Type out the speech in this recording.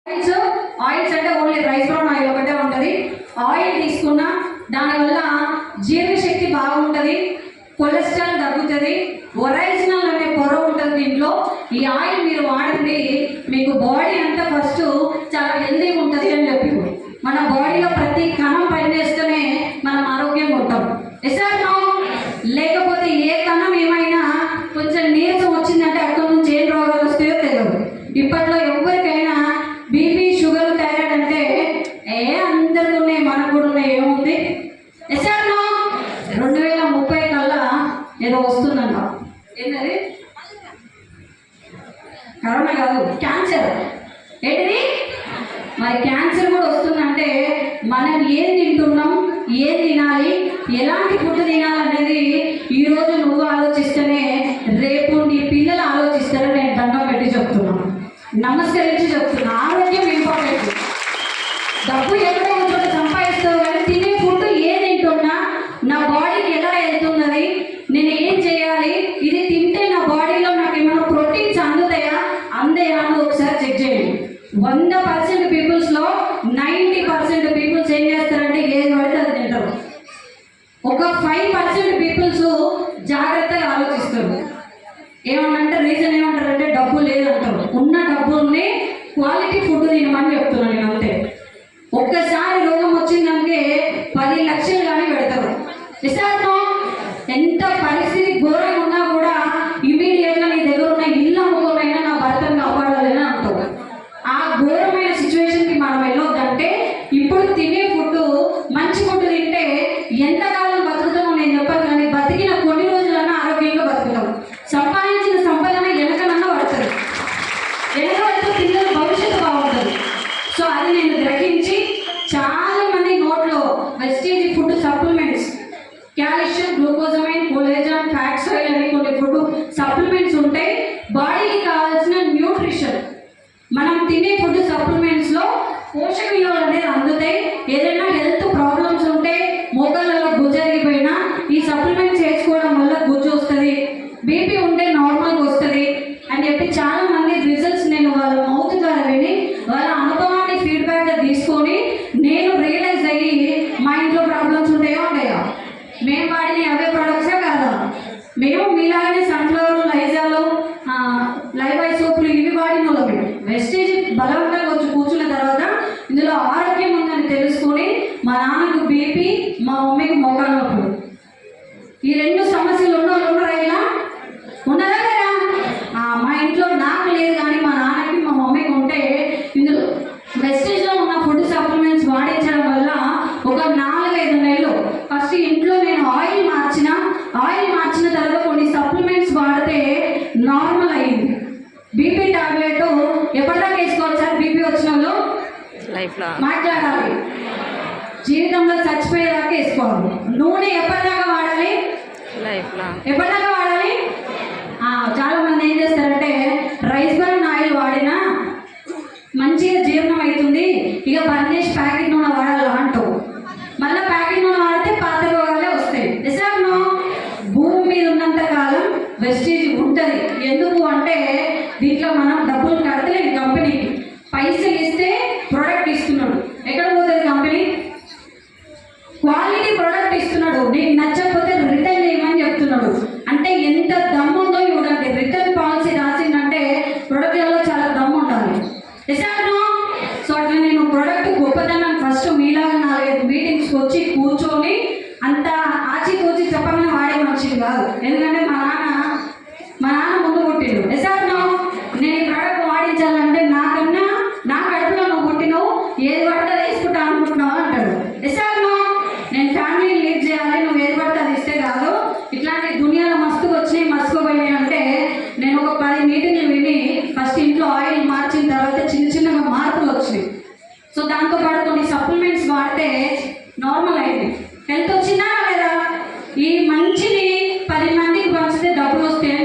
Oils oils అంటే only rice brown oil ఒకటే ఉంటుంది. ఆయిల్ తీసుకున్నా దానివల్ల జీర్ణశక్తి బాగుంటుంది, కొలెస్ట్రాల్ తగ్గుతుంది, ఒరైజినల్ అనే పొర ఉంటుంది దీంట్లో. ఈ ఆయిల్ మీరు వాడండి, మీకు బాడీ అంతా ఫస్ట్ చాలా హెల్దీగా ఉంటుంది అని చెప్పి మన బాడీలో ప్రతి కణం పనిచేస్తూనే మనం ఆరోగ్యంగా ఉంటాం. ఎసార్నో లేకపోతే ఏ కణం ఏమైనా కొంచెం నీరసం వచ్చిందంటే అక్కడ నుంచి ఏం రోగాలు వస్తాయో తెలియదు. ఇప్పట్లో ఎవరికైనా బీపీ షుగర్ థైరాయిడ్ అంటే అందరికీ ఉన్నాయి, మనకు కూడా ఉన్నాయి. ఏముంది ఎసార్నో 2030 కల్లా ఏదో వస్తుందంట. ఏంటది? కరోనా కాదు, క్యాన్సర్. ఏంటిది? మరి క్యాన్సర్ కూడా వస్తుందంటే మనం ఏం తింటున్నాం, ఏం తినాలి, ఎలాంటి ఫుడ్ తినాలనేది ఈరోజు నువ్వు ఆలోచిస్తేనే రేపు నీ పిల్లలు ఆలోచిస్తారని నేను దండం పెట్టి చెప్తున్నాను, నమస్కరించి చెప్తున్నా. ఆరోగ్యం ఇంపార్టెంట్. డబ్బు ఎక్కడో చోట సంపాదిస్తావు కానీ తినే ఫుడ్ ఏం తింటున్నా, నా బాడీకి ఎలా వెళ్తున్నది, నేను ఏం చేయాలి, ఇది తింటే నా బాడీలో నాకు ఏమైనా ప్రోటీన్స్ అందుతాయా అందేయా అని ఒకసారి చెక్ చేయండి. 100% పీపుల్స్లో 90% పీపుల్స్ ఏం చేస్తారంటే ఏది పడితే అది తింటారు. ఒక 5% పీపుల్స్ జాగ్రత్తగా ఆలోచిస్తారు. ఏమన్నంటే రీజన్ ఏమంటారంటే డబ్బు లేదంటారు. ఉన్న డబ్బుల్ని క్వాలిటీ ఫుడ్ తినమని చెప్తున్నాను నేను అంతే. ఒక్కసారి రోగం వచ్చిందంటే 10 లక్షలు కానీ పెడతారు. నిజార్థం ఎంత పరిస్థితి ఘోరంగా ఉన్నా కూడా ఇమీడియట్గా నీ దగ్గర ఉన్న ఇల్లు అమ్ముకోనైనా నా భర్తను కాపాడాలని అంటావు. ఆ ఘోరమైన సిచ్యువేషన్కి మనం వెళ్ళొద్దంటే ఇప్పుడు తినే ఫుడ్ మంచి ఫుడ్ తింటే ఎంతకాలం బతుకుతామో నేను చెప్పాను, కానీ బతికిన కొన్ని రోజులన్నా ఆరోగ్యంగా బతుకుతాం. సంపాదించిన సంపదన వెనకనన్నా పడుతుంది, వెనక పడితే పిల్లల భవిష్యత్తు బాగుంటుంది. సో అది నేను గ్రహించి చాలా మంది నోట్లో wastage food supplements, calcium, glucosamine, collagen, fats oil అని కొన్ని ఫుడ్ సప్లిమెంట్స్ ఉంటాయి. బాడీకి కావాల్సిన న్యూట్రిషన్ మనం తినే ఫుడ్ సప్లిమెంట్స్లో పోషక విలువలు అనేది అందుతాయి. ఏదైనా హెల్త్ ప్రాబ్లమ్స్ ఉంటే మోకాళ్ళలో గుజ్జు జరిగిపోయినా ఈ సప్లిమెంట్స్ వేసుకోవడం వల్ల గుజ్జు వస్తుంది, బీపీ ఉంటే నార్మల్గా వస్తుంది అని చెప్పి చాలా మంది రిజల్ట్స్ నేను వాళ్ళ మౌత్ ద్వారా విని వాళ్ళ అనుభవాన్ని ఫీడ్బ్యాక్గా తీసుకొని నేను రియలైజ్ అయ్యి మా ఇంట్లో ప్రాబ్లమ్స్ ఉంటాయో ఉంటాయా, మేము వాడిన అవే ప్రొడక్ట్సే కాదా, మేము మీలాగనే సన్ఫ్లవర్, లైజాలు, లైబాయ్ సోపులు ఇవి వాడిన వాళ్ళమే. వెస్టేజ్ బలవంతంగా వచ్చి కూర్చున్న తర్వాత ఇందులో ఆరోగ్యం ఉందని తెలుసుకొని మా నాన్నకు బీపీ, మా మమ్మీకి మోకాళ్ళ నొప్పులు, ఈ 2 సమస్యలు ఉన్న వాళ్ళు ఉన్నారా? ఇలా ఉన్నదా లేదా? మా ఇంట్లో నాకు లేదు కానీ మా నాన్నకి మా మమ్మీకి ఉంటే ఇందులో వెస్టేజ్లో ఉన్న ఫుడ్ సప్లిమెంట్స్ వాడించడం వల్ల ఒక 4-5 నెలలు ఫస్ట్ ఇంట్లో నేను ఆయిల్ మార్చిన తర్వాత కొన్ని సప్లిమెంట్స్ వాడితే నార్మల్ అయ్యింది. బీపీ టాబ్లెట్ ఎప్పటిదాకా వేసుకోవాలి సార్? బీపీ వచ్చిన వాళ్ళు మాట్లాడాలి, జీవితంలో చచ్చిపోయేదాకా వేసుకోవాలి. నూనె ఎప్పటిదాకా వాడాలి? ఎప్పటిదాకా వాడాలి? చాలా మంది ఏం చేస్తారంటే రైస్ బ్రౌన్ ఆయిల్ వాడినా మంచిగా జీర్ణం అవుతుంది, ఇక బంద్ చేసి ప్యాకెట్ నూనె వాడాలి అంటావు. మళ్ళీ ప్యాకెట్ నూనె వాడితే పాత రోగాలే వస్తాయి. నిజాను భూమి మీద ఉన్నంత కాలం వెస్టేజ్ ఉంటుంది. ఎందుకు అంటే దీంట్లో మనం డబ్బులు కడతలేదు, కంపెనీకి పైసలు ఇస్తే ప్రోడక్ట్ ఇస్తున్నాడు. ఎక్కడ పోతుంది కంపెనీ? క్వాలిటీ ప్రోడక్ట్ ఇస్తున్నాడు. నీకు నచ్చకపోతే రిటర్న్ చేయమని చెప్తున్నాడు. అంటే ఎంత దమ్ము ఉందో చూడండి. రిటర్న్ పాలసీ రాసిందంటే ప్రోడక్ట్లలో చాలా దమ్ము ఉండాలి. నిజాను సో అట్లా నేను ప్రోడక్ట్ గొప్పదనాన్ని ఫస్ట్ మీలాగా 4-5 మీటింగ్స్కి వచ్చి కూర్చొని అంత ఆచితూచి చెప్పగానే వాడే మనిషిని కాదు. ఎందుకంటే మా నాన్న ముందు పుట్టిండు. నిజాను నేను ఈ ప్రోడక్ట్ వాడించాలంటే నాకన్నా నా కడుపులో నువ్వు పుట్టినావు, ఏది పడితే వేసుకుంటా అనుకుంటున్నావు అంటాడు. నిజాను నేను ఫ్యామిలీని లీడ్ చేయాలి, నువ్వు ఏది పడితే అది ఇస్తే కాదు. ఇట్లాంటి దునియాలో మస్తుకు వచ్చినాయి, మస్తుకుపోయినాయి అంటే నేను ఒక 10 మీటింగ్లు విని ఫస్ట్ ఇంట్లో ఆయిల్ మార్చిన తర్వాత చిన్నగా మార్పులు వచ్చినాయి. సో దాంతోపాటు కొన్ని సప్లిమెంట్స్ వాడితే నార్మల్ అయింది. హెల్త్ వచ్చిందా లేదా? ఈ మంచిని 10 మందికి పంచితే డబ్బులు వస్తాయని